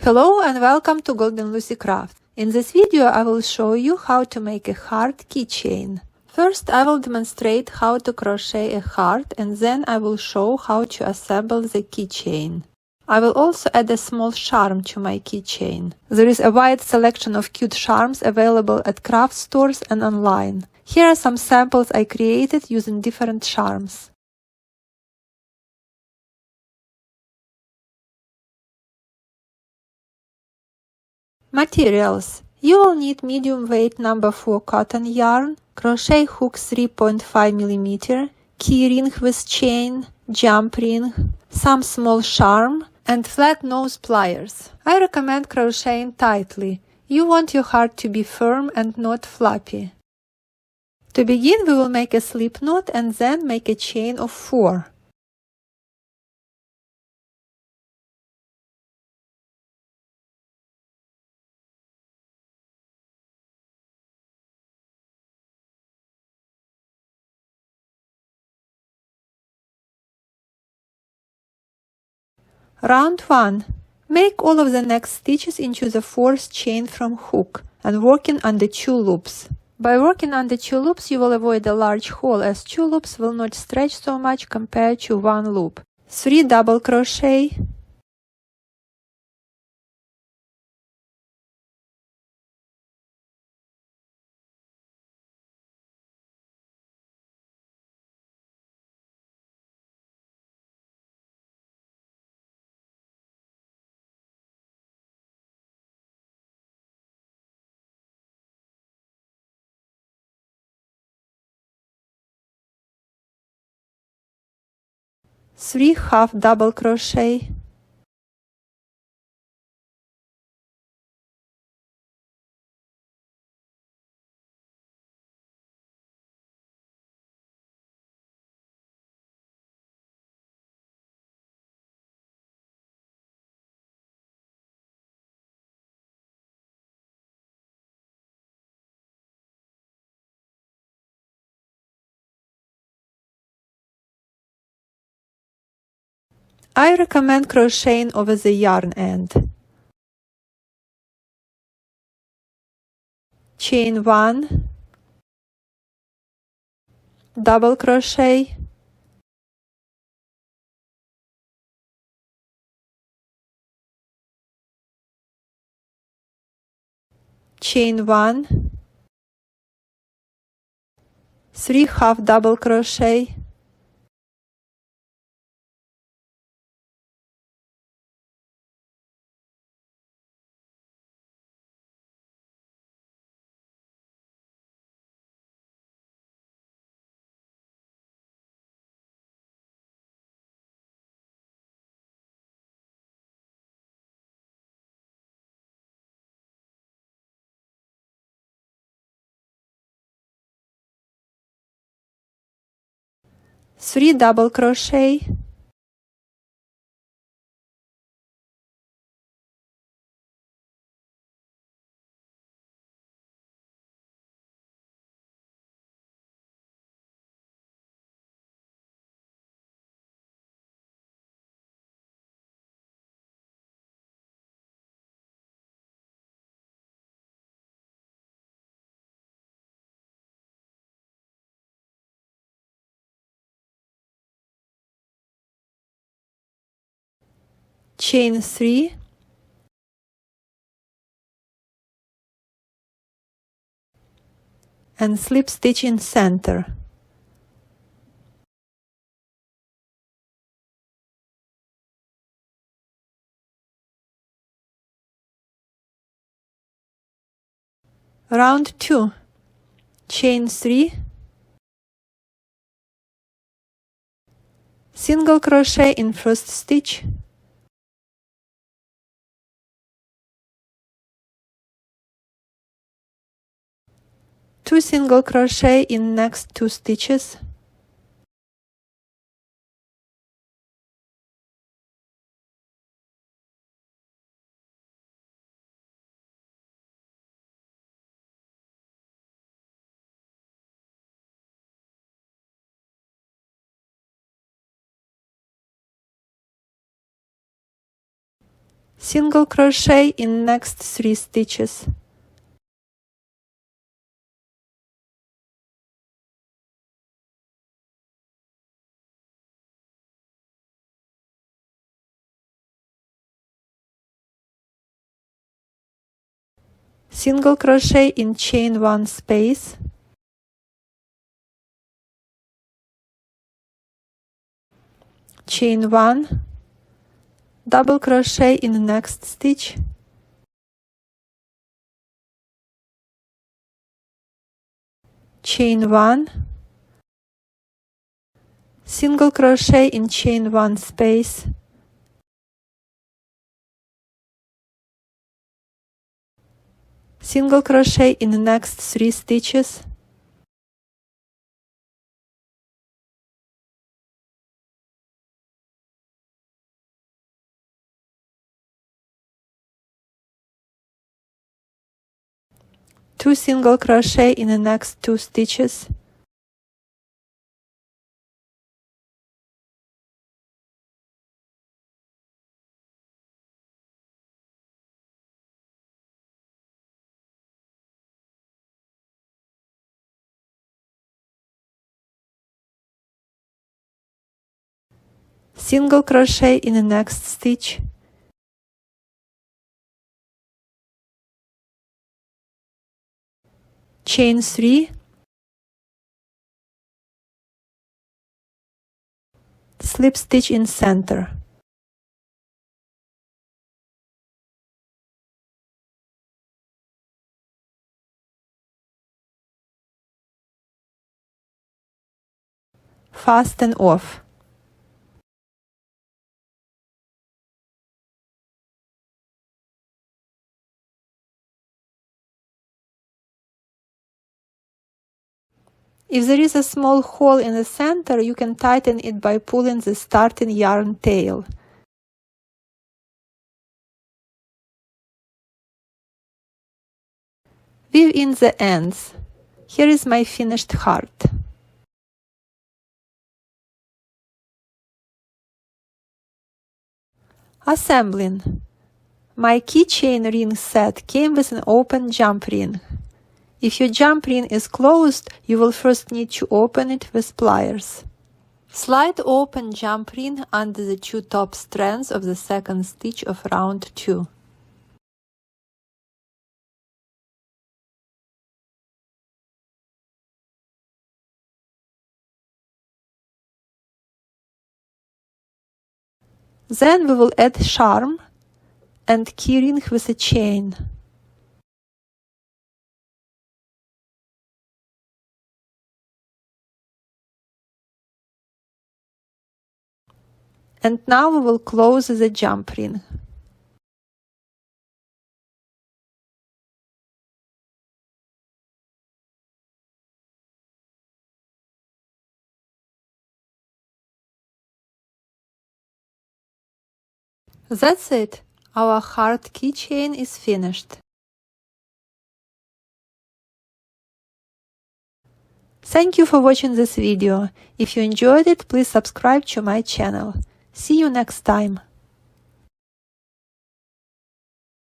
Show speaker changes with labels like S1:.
S1: Hello and welcome to Golden Lucy Craft. In this video I will show you how to make a heart keychain. First I will demonstrate how to crochet a heart and then I will show how to assemble the keychain. I will also add a small charm to my keychain. There is a wide selection of cute charms available at craft stores and online. Here are some samples I created using different charms. Materials. You will need medium weight number 4 cotton yarn, crochet hook 3.5 mm, key ring with chain, jump ring, some small charm, and flat nose pliers. I recommend crocheting tightly. You want your heart to be firm and not floppy. To begin, we will make a slip knot and then make a chain of 4. Round 1. Make all of the next stitches into the 4th chain from hook and working under 2 loops. By working under 2 loops you will avoid a large hole as 2 loops will not stretch so much compared to 1 loop. 3 double crochet, three half double crochet, I recommend crocheting over the yarn end. Chain 1, double crochet, chain 1, 3 half double crochet, three double crochet, chain 3, and slip stitch in center. Round 2. Chain 3, single crochet in first stitch, two single crochet in next 2 stitches, Single crochet in next 3 stitches. Single crochet in chain 1 space, chain 1, double crochet in next stitch, chain 1, single crochet in chain 1 space, single crochet in the next 3 stitches, two single crochet in the next 2 stitches, single crochet in the next stitch, chain 3, slip stitch in center, fasten off, if there is a small hole in the center, you can tighten it by pulling the starting yarn tail. Weave in the ends. Here is my finished heart. Assembling. My keychain ring set came with an open jump ring. If your jump ring is closed, you will first need to open it with pliers. Slide open jump ring under the 2 top strands of the second stitch of round 2. Then we will add charm and keyring with a chain. And now we will close the jump ring. That's it. Our heart keychain is finished. Thank you for watching this video. If you enjoyed it, please subscribe to my channel. See you next time.